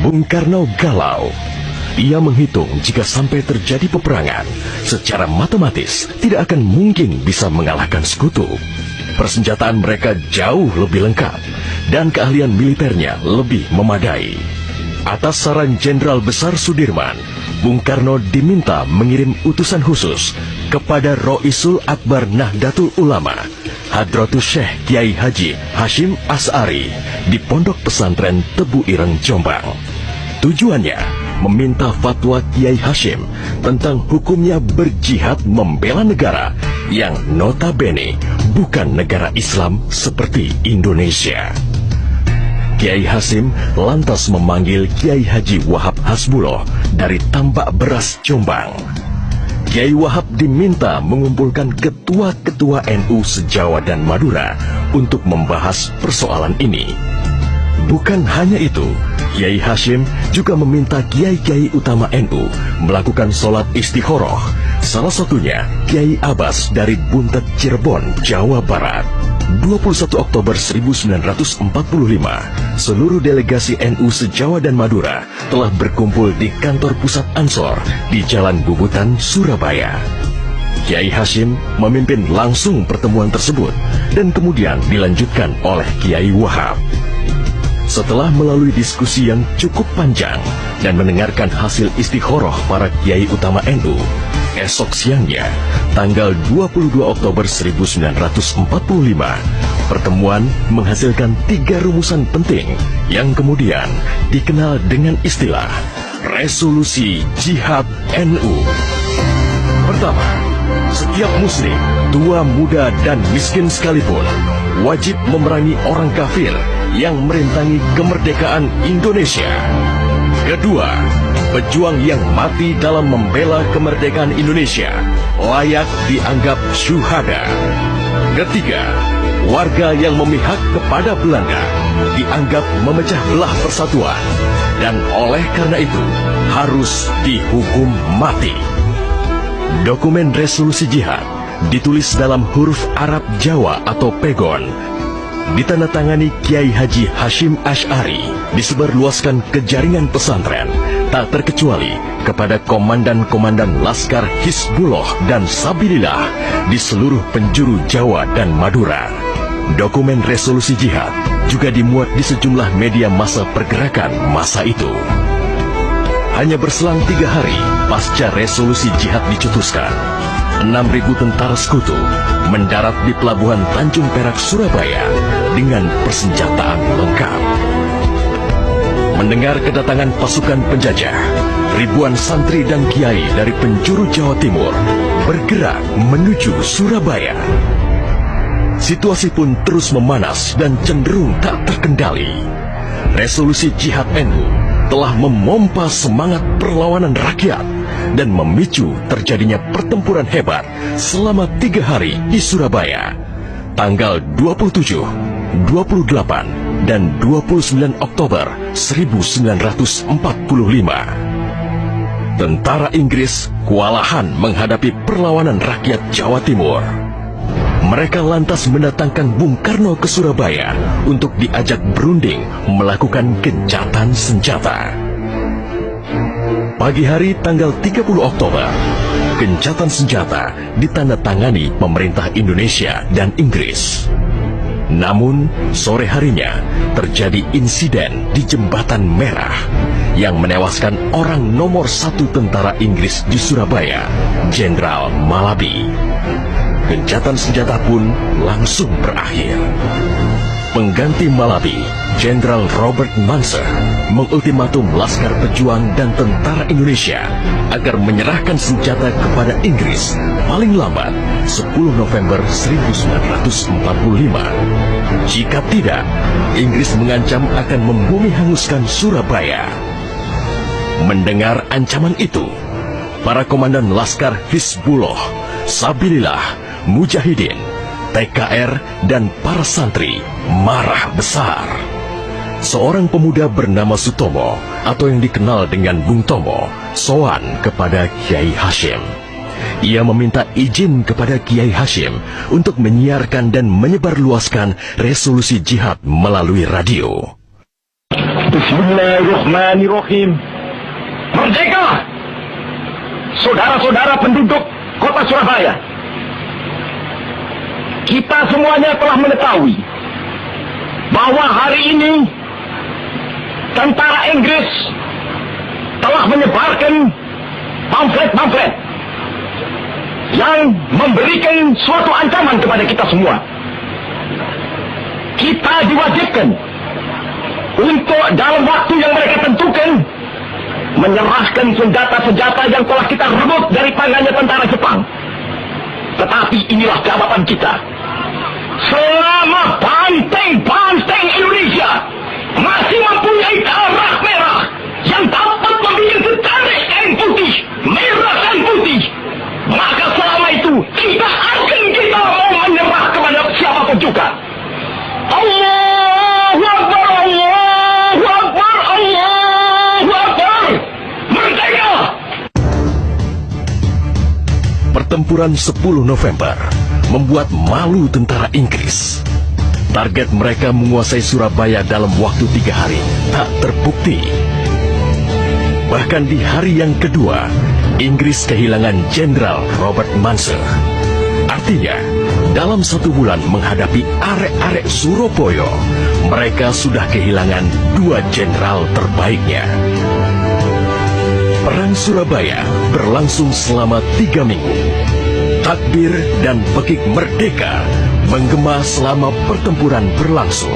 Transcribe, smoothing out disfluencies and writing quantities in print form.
Bung Karno galau. Ia menghitung jika sampai terjadi peperangan, secara matematis tidak akan mungkin bisa mengalahkan sekutu. Persenjataan mereka jauh lebih lengkap, dan keahlian militernya lebih memadai. Atas saran Jenderal Besar Sudirman, Bung Karno diminta mengirim utusan khusus kepada Roisul Akbar Nahdlatul Ulama, Hadratus Syekh Kiai Haji Hashim Asy'ari di Pondok Pesantren Tebu Ireng, Jombang. Tujuannya meminta fatwa Kiai Hashim tentang hukumnya berjihad membela negara yang notabene bukan negara Islam seperti Indonesia. Kiai Hashim lantas memanggil Kiai Haji Wahab Hasbuloh dari Tambak Beras, Jombang. Kiai Wahab diminta mengumpulkan ketua-ketua NU se-Jawa dan Madura untuk membahas persoalan ini. Bukan hanya itu, Kiai Hashim juga meminta kiai-kiai utama NU melakukan sholat istikharah, salah satunya Kiai Abbas dari Buntet, Cirebon, Jawa Barat. 21 Oktober 1945, seluruh delegasi NU se-Jawa dan Madura telah berkumpul di kantor pusat Ansor di Jalan Bubutan, Surabaya. Kiai Hashim memimpin langsung pertemuan tersebut dan kemudian dilanjutkan oleh Kiai Wahab. Setelah melalui diskusi yang cukup panjang dan mendengarkan hasil istikharah para kiai utama NU, esok siangnya, tanggal 22 Oktober 1945, pertemuan menghasilkan 3 rumusan penting yang kemudian dikenal dengan istilah Resolusi Jihad NU. Pertama, setiap muslim, tua, muda, dan miskin sekalipun, wajib memerangi orang kafir yang merintangi kemerdekaan Indonesia. Kedua, pejuang yang mati dalam membela kemerdekaan Indonesia layak dianggap syuhada. Ketiga, warga yang memihak kepada Belanda dianggap memecah belah persatuan dan oleh karena itu harus dihukum mati. Dokumen resolusi jihad ditulis dalam huruf Arab Jawa atau pegon, ditandatangani Kiai Haji Hashim Asy'ari, disebarluaskan ke jaringan pesantren, tak terkecuali kepada komandan-komandan Laskar Hizbullah dan Sabilillah di seluruh penjuru Jawa dan Madura. Dokumen resolusi jihad juga dimuat di sejumlah media massa pergerakan masa itu. Hanya berselang 3 hari pasca resolusi jihad dicetuskan, 6.000 tentara sekutu mendarat di Pelabuhan Tanjung Perak, Surabaya dengan persenjataan lengkap. Mendengar kedatangan pasukan penjajah, ribuan santri dan kiai dari penjuru Jawa Timur bergerak menuju Surabaya. Situasi pun terus memanas dan cenderung tak terkendali. Resolusi Jihad NU telah memompa semangat perlawanan rakyat dan memicu terjadinya pertempuran hebat selama 3 hari di Surabaya, tanggal 27, 28, dan 29 Oktober 1945. Tentara Inggris kewalahan menghadapi perlawanan rakyat Jawa Timur. Mereka lantas mendatangkan Bung Karno ke Surabaya untuk diajak berunding melakukan gencatan senjata. Pagi hari tanggal 30 Oktober, gencatan senjata ditandatangani pemerintah Indonesia dan Inggris. Namun, sore harinya terjadi insiden di Jembatan Merah yang menewaskan orang nomor 1 tentara Inggris di Surabaya, Jenderal Malabi. Gencatan senjata pun langsung berakhir. Pengganti Malabi, Jenderal Robert Munser, mengultimatum Laskar Pejuang dan tentara Indonesia agar menyerahkan senjata kepada Inggris paling lambat 10 November 1945. Jika tidak, Inggris mengancam akan membumi hanguskan Surabaya. Mendengar ancaman itu, para komandan Laskar Hizbullah, Sabilillah, Mujahidin, TKR, dan para santri marah besar. Seorang pemuda bernama Sutomo atau yang dikenal dengan Bung Tomo sowan kepada Kiai Hashim. Ia meminta izin kepada Kiai Hashim untuk menyiarkan dan menyebarluaskan resolusi jihad melalui radio. Bismillahirrahmanirrahim. Merdeka! Saudara-saudara penduduk kota Surabaya, kita semuanya telah mengetahui bahwa hari ini tentara Inggris telah menyebarkan pamflet-pamflet yang memberikan suatu ancaman kepada kita semua. Kita diwajibkan untuk dalam waktu yang mereka tentukan menyerahkan senjata-senjata yang telah kita rebut dari tangannya tentara Jepang. Tetapi inilah jawaban kita. Selama banteng-banteng Indonesia masih mempunyai darah merah yang dapat membuat setarik kain putih, merah dan putih, maka selama itu kita mau menyerah kepada siapapun juga. Allahu Akbar, Allahu Akbar, Allahu Akbar. Merdeka! Pertempuran 10 November membuat malu tentara Inggris. Target mereka menguasai Surabaya dalam waktu 3 hari tak terbukti. Bahkan di hari yang kedua, Inggris kehilangan Jenderal Robert Munser. Artinya, dalam 1 bulan menghadapi arek-arek Surabaya, mereka sudah kehilangan 2 jenderal terbaiknya. Perang Surabaya berlangsung selama 3 minggu. Takbir dan pekik merdeka menggema selama pertempuran berlangsung.